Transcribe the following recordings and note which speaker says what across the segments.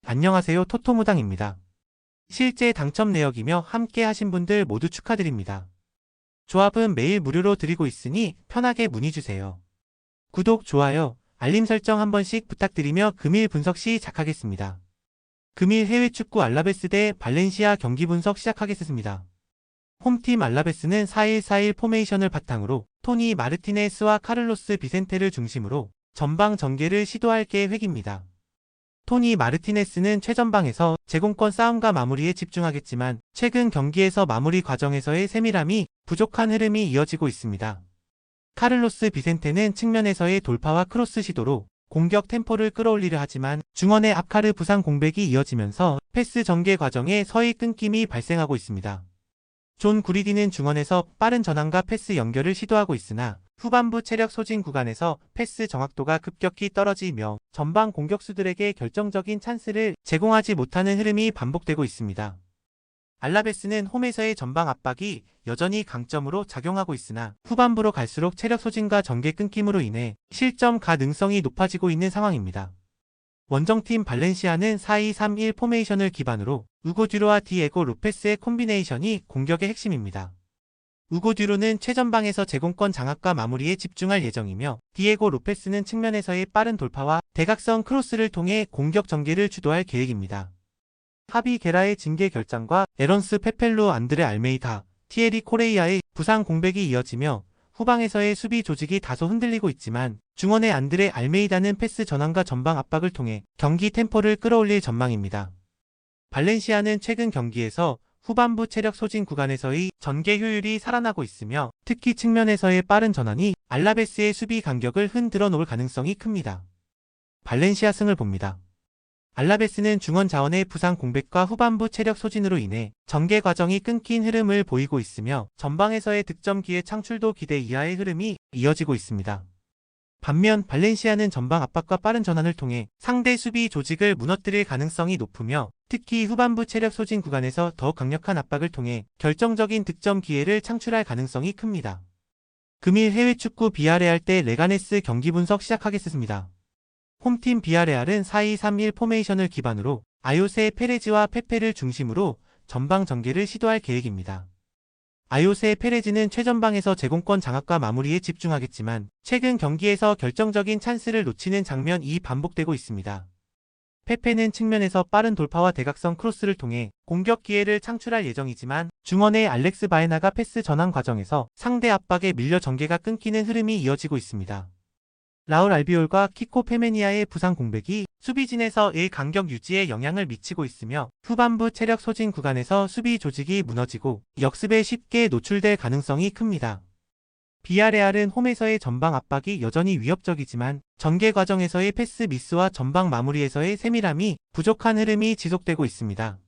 Speaker 1: 안녕하세요, 토토무당입니다. 실제 당첨 내역이며 함께 하신 분들 모두 축하드립니다. 조합은 매일 무료로 드리고 있으니 편하게 문의주세요. 구독, 좋아요, 알림 설정 한 번씩 부탁드리며 금일 분석 시작하겠습니다. 금일 해외 축구 알라베스 대 발렌시아 경기 분석 시작하겠습니다. 홈팀 알라베스는 4-1-4-1 포메이션을 바탕으로 토니 마르티네스와 카를로스 비센테를 중심으로 전방 전개를 시도할 계획입니다. 토니 마르티네스는 최전방에서 제공권 싸움과 마무리에 집중하겠지만 최근 경기에서 마무리 과정에서의 세밀함이 부족한 흐름이 이어지고 있습니다. 카를로스 비센테는 측면에서의 돌파와 크로스 시도로 공격 템포를 끌어올리려 하지만 중원의 아카르 부상 공백이 이어지면서 패스 전개 과정에 서서히 끊김이 발생하고 있습니다. 존 구리디는 중원에서 빠른 전환과 패스 연결을 시도하고 있으나 후반부 체력 소진 구간에서 패스 정확도가 급격히 떨어지며 전방 공격수들에게 결정적인 찬스를 제공하지 못하는 흐름이 반복되고 있습니다. 알라베스는 홈에서의 전방 압박이 여전히 강점으로 작용하고 있으나 후반부로 갈수록 체력 소진과 전개 끊김으로 인해 실점 가능성이 높아지고 있는 상황입니다. 원정팀 발렌시아는 4-2-3-1 포메이션을 기반으로 우고 듀로와 디에고 로페스의 콤비네이션이 공격의 핵심입니다. 우고 듀로는 최전방에서 제공권 장악과 마무리에 집중할 예정이며 디에고 로페스는 측면에서의 빠른 돌파와 대각선 크로스를 통해 공격 전개를 주도할 계획입니다. 하비 게라의 징계 결장과 에런스 페펠로 안드레 알메이다, 티에리 코레이아의 부상 공백이 이어지며 후방에서의 수비 조직이 다소 흔들리고 있지만 중원의 안드레 알메이다는 패스 전환과 전방 압박을 통해 경기 템포를 끌어올릴 전망입니다. 발렌시아는 최근 경기에서 후반부 체력 소진 구간에서의 전개 효율이 살아나고 있으며 특히 측면에서의 빠른 전환이 알라베스의 수비 간격을 흔들어 놓을 가능성이 큽니다. 발렌시아 승을 봅니다. 알라베스는 중원 자원의 부상 공백과 후반부 체력 소진으로 인해 전개 과정이 끊긴 흐름을 보이고 있으며 전방에서의 득점 기회 창출도 기대 이하의 흐름이 이어지고 있습니다. 반면 발렌시아는 전방 압박과 빠른 전환을 통해 상대 수비 조직을 무너뜨릴 가능성이 높으며 특히 후반부 체력 소진 구간에서 더욱 강력한 압박을 통해 결정적인 득점 기회를 창출할 가능성이 큽니다. 금일 해외 축구 비아레알 대 레가네스 경기 분석 시작하겠습니다. 홈팀 비아레알은 4-2-3-1 포메이션을 기반으로 아요세 페레즈와 페페를 중심으로 전방 전개를 시도할 계획입니다. 아요세 페레즈는 최전방에서 제공권 장악과 마무리에 집중하겠지만 최근 경기에서 결정적인 찬스를 놓치는 장면이 반복되고 있습니다. 페페는 측면에서 빠른 돌파와 대각선 크로스를 통해 공격 기회를 창출할 예정이지만 중원의 알렉스 바에나가 패스 전환 과정에서 상대 압박에 밀려 전개가 끊기는 흐름이 이어지고 있습니다. 라울 알비올과 키코 페메니아의 부상 공백이 수비진에서의 간격 유지에 영향을 미치고 있으며 후반부 체력 소진 구간에서 수비 조직이 무너지고 역습에 쉽게 노출될 가능성이 큽니다. 비아레알은 홈에서의 전방 압박이 여전히 위협적이지만 전개 과정에서의 패스 미스와 전방 마무리에서의 세밀함이 부족한 흐름이 지속되고 있습니다.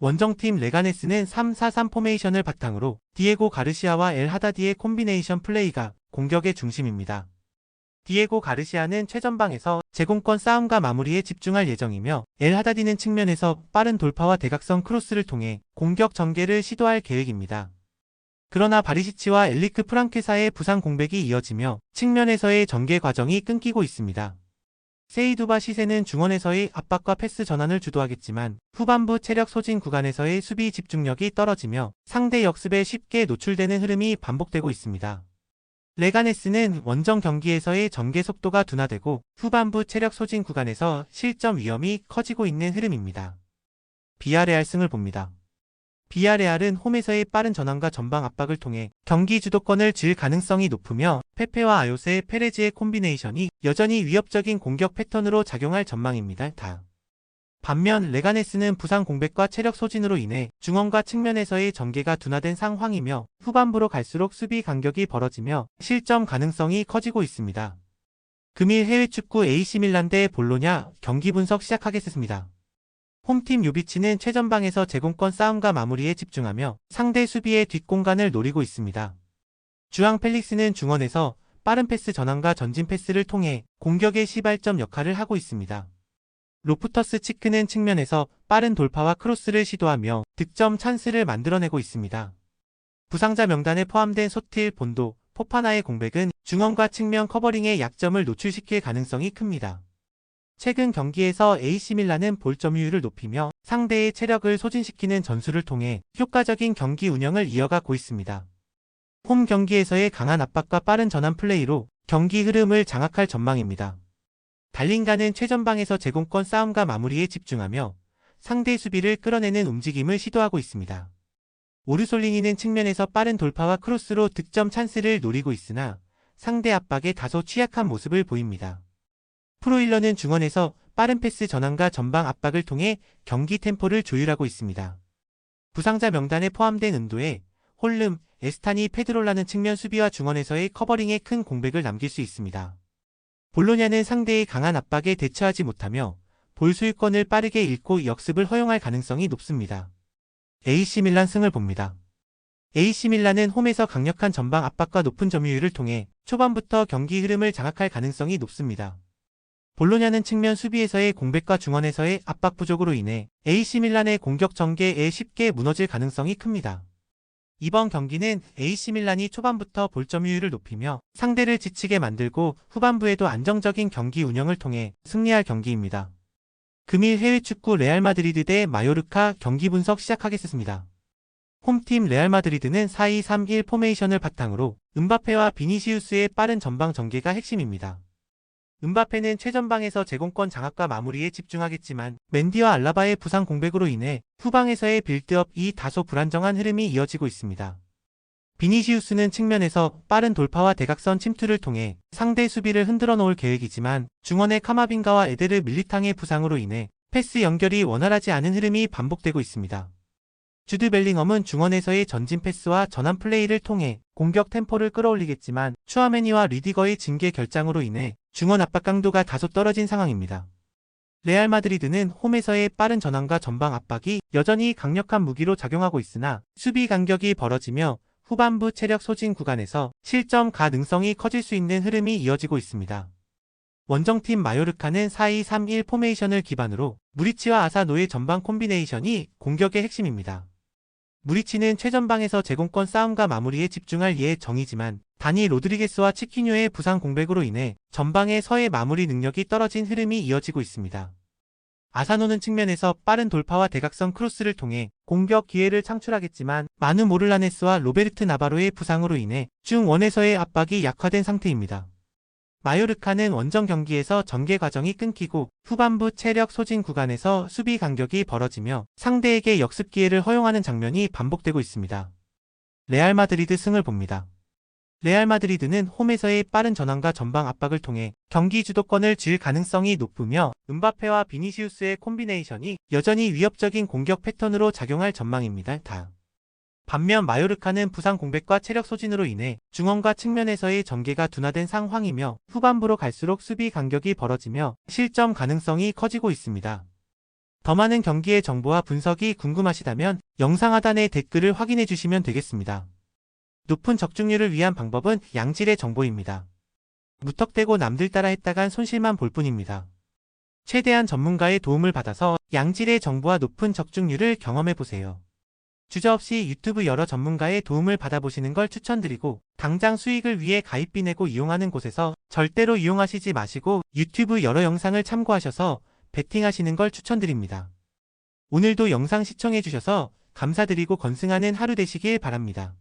Speaker 1: 원정팀 레가네스는 3-4-3 포메이션을 바탕으로 디에고 가르시아와 엘 하다디의 콤비네이션 플레이가 공격의 중심입니다. 디에고 가르시아는 최전방에서 제공권 싸움과 마무리에 집중할 예정이며 엘 하다디는 측면에서 빠른 돌파와 대각선 크로스를 통해 공격 전개를 시도할 계획입니다. 그러나 바리시치와 엘리크 프랑케사의 부상 공백이 이어지며 측면에서의 전개 과정이 끊기고 있습니다. 세이두바 시세는 중원에서의 압박과 패스 전환을 주도하겠지만 후반부 체력 소진 구간에서의 수비 집중력이 떨어지며 상대 역습에 쉽게 노출되는 흐름이 반복되고 있습니다. 레가네스는 원정 경기에서의 전개 속도가 둔화되고 후반부 체력 소진 구간에서 실점 위험이 커지고 있는 흐름입니다. 비아레알 승을 봅니다. 비아레알은 홈에서의 빠른 전환과 전방 압박을 통해 경기 주도권을 쥘 가능성이 높으며 페페와 아요세 페레즈의 콤비네이션이 여전히 위협적인 공격 패턴으로 작용할 전망입니다. 반면 레가네스는 부상 공백과 체력 소진으로 인해 중원과 측면에서의 전개가 둔화된 상황이며 후반부로 갈수록 수비 간격이 벌어지며 실점 가능성이 커지고 있습니다. 금일 해외 축구 AC 밀란 대 볼로냐 경기 분석 시작하겠습니다. 홈팀 요비치는 최전방에서 제공권 싸움과 마무리에 집중하며 상대 수비의 뒷공간을 노리고 있습니다. 주앙 펠릭스는 중원에서 빠른 패스 전환과 전진 패스를 통해 공격의 시발점 역할을 하고 있습니다. 로프터스 치크는 측면에서 빠른 돌파와 크로스를 시도하며 득점 찬스를 만들어내고 있습니다. 부상자 명단에 포함된 소틸, 본도, 포파나의 공백은 중원과 측면 커버링의 약점을 노출시킬 가능성이 큽니다. 최근 경기에서 AC 밀란은 볼 점유율을 높이며 상대의 체력을 소진시키는 전술을 통해 효과적인 경기 운영을 이어가고 있습니다. 홈 경기에서의 강한 압박과 빠른 전환 플레이로 경기 흐름을 장악할 전망입니다. 달린가는 최전방에서 제공권 싸움과 마무리에 집중하며 상대 수비를 끌어내는 움직임을 시도하고 있습니다. 오르솔리니는 측면에서 빠른 돌파와 크로스로 득점 찬스를 노리고 있으나 상대 압박에 다소 취약한 모습을 보입니다. 프로일러는 중원에서 빠른 패스 전환과 전방 압박을 통해 경기 템포를 조율하고 있습니다. 부상자 명단에 포함된 은도에 홀름, 에스타니, 페드롤라는 측면 수비와 중원에서의 커버링에 큰 공백을 남길 수 있습니다. 볼로냐는 상대의 강한 압박에 대처하지 못하며 볼 소유권을 빠르게 잃고 역습을 허용할 가능성이 높습니다. AC 밀란 승을 봅니다. AC 밀란은 홈에서 강력한 전방 압박과 높은 점유율을 통해 초반부터 경기 흐름을 장악할 가능성이 높습니다. 볼로냐는 측면 수비에서의 공백과 중원에서의 압박 부족으로 인해 AC 밀란의 공격 전개에 쉽게 무너질 가능성이 큽니다. 이번 경기는 AC 밀란이 초반부터 볼 점유율을 높이며 상대를 지치게 만들고 후반부에도 안정적인 경기 운영을 통해 승리할 경기입니다. 금일 해외 축구 레알 마드리드 대 마요르카 경기 분석 시작하겠습니다. 홈팀 레알 마드리드는 4-2-3-1 포메이션을 바탕으로 음바페와 비니시우스의 빠른 전방 전개가 핵심입니다. 음바페는 최전방에서 제공권 장악과 마무리에 집중하겠지만 맨디와 알라바의 부상 공백으로 인해 후방에서의 빌드업이 다소 불안정한 흐름이 이어지고 있습니다. 비니시우스는 측면에서 빠른 돌파와 대각선 침투를 통해 상대 수비를 흔들어 놓을 계획이지만 중원의 카마빈가와 에데르 밀리탕의 부상으로 인해 패스 연결이 원활하지 않은 흐름이 반복되고 있습니다. 주드 벨링엄은 중원에서의 전진 패스와 전환 플레이를 통해 공격 템포를 끌어올리겠지만 추아메니와 리디거의 징계 결장으로 인해 중원 압박 강도가 다소 떨어진 상황입니다. 레알 마드리드는 홈에서의 빠른 전환과 전방 압박이 여전히 강력한 무기로 작용하고 있으나 수비 간격이 벌어지며 후반부 체력 소진 구간에서 실점 가능성이 커질 수 있는 흐름이 이어지고 있습니다. 원정팀 마요르카는 4-2-3-1 포메이션을 기반으로 무리치와 아사노의 전방 콤비네이션이 공격의 핵심입니다. 무리치는 최전방에서 제공권 싸움과 마무리에 집중할 예정이지만 다니 로드리게스와 치키뉴의 부상 공백으로 인해 전방에서의 마무리 능력이 떨어진 흐름이 이어지고 있습니다. 아사노는 측면에서 빠른 돌파와 대각선 크로스를 통해 공격 기회를 창출하겠지만 마누 모를라네스와 로베르트 나바로의 부상으로 인해 중원에서의 압박이 약화된 상태입니다. 마요르카는 원정 경기에서 전개 과정이 끊기고 후반부 체력 소진 구간에서 수비 간격이 벌어지며 상대에게 역습 기회를 허용하는 장면이 반복되고 있습니다. 레알 마드리드 승을 봅니다. 레알 마드리드는 홈에서의 빠른 전환과 전방 압박을 통해 경기 주도권을 쥘 가능성이 높으며 음바페와 비니시우스의 콤비네이션이 여전히 위협적인 공격 패턴으로 작용할 전망입니다. 반면 마요르카는 부상 공백과 체력 소진으로 인해 중원과 측면에서의 전개가 둔화된 상황이며 후반부로 갈수록 수비 간격이 벌어지며 실점 가능성이 커지고 있습니다. 더 많은 경기의 정보와 분석이 궁금하시다면 영상 하단에 댓글을 확인해 주시면 되겠습니다. 높은 적중률을 위한 방법은 양질의 정보입니다. 무턱대고 남들 따라 했다간 손실만 볼 뿐입니다. 최대한 전문가의 도움을 받아서 양질의 정보와 높은 적중률을 경험해 보세요. 주저없이 유튜브 여러 전문가의 도움을 받아보시는 걸 추천드리고 당장 수익을 위해 가입비 내고 이용하는 곳에서 절대로 이용하시지 마시고 유튜브 여러 영상을 참고하셔서 베팅하시는 걸 추천드립니다. 오늘도 영상 시청해 주셔서 감사드리고 건승하는 하루 되시길 바랍니다.